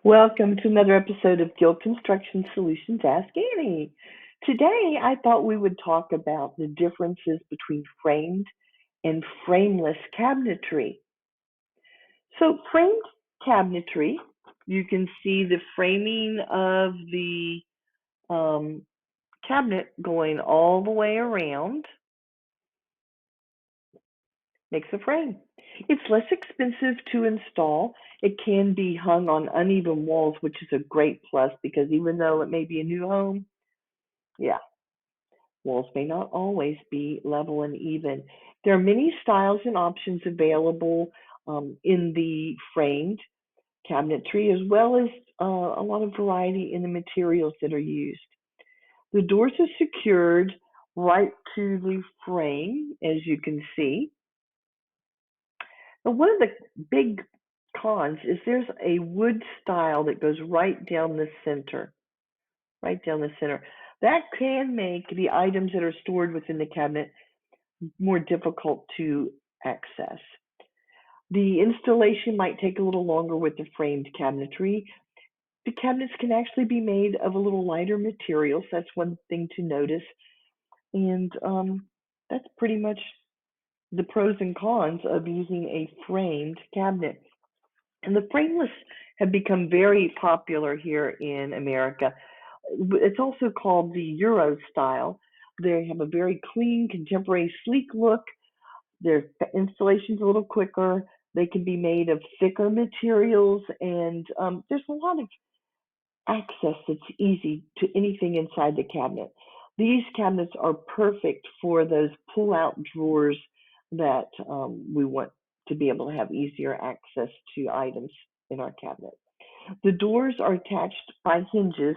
Welcome to another episode of Gill Construction Solutions Ask Annie. Today, I thought we would talk about the differences between framed and frameless cabinetry. So, framed cabinetry, you can see the framing of the cabinet going all the way around, makes a frame. It's less expensive to install. It can be hung on uneven walls, which is a great plus because even though it may be a new home, yeah, walls may not always be level and even. There are many styles and options available in the framed cabinetry, as well as a lot of variety in the materials that are used. The doors are secured right to the frame, as you can see. Now, one of the big cons is there's a wood style that goes right down the center, right down the center. That can make the items that are stored within the cabinet more difficult to access. The installation might take a little longer with the framed cabinetry. The cabinets can actually be made of a little lighter materials. That's one thing to notice. And that's pretty much the pros and cons of using a framed cabinet. And the frameless have become very popular here in America. It's also called the Euro style. They have a very clean, contemporary, sleek look. Their installation's a little quicker. They can be made of thicker materials, and there's a lot of access that's easy to anything inside the cabinet. These cabinets are perfect for those pull-out drawers that we want to be able to have easier access to items in our cabinet. The doors are attached by hinges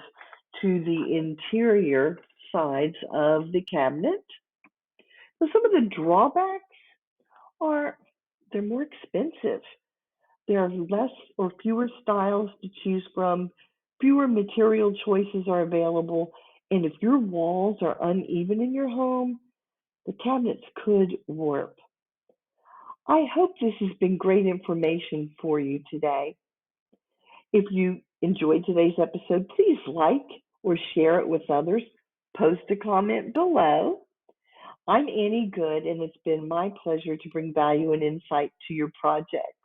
to the interior sides of the cabinet. So some of the drawbacks are they're more expensive. There are less or fewer styles to choose from, fewer material choices are available, and if your walls are uneven in your home, the cabinets could warp. I hope this has been great information for you today. If you enjoyed today's episode, please like or share it with others. Post a comment below. I'm Annie Good, and it's been my pleasure to bring value and insight to your project.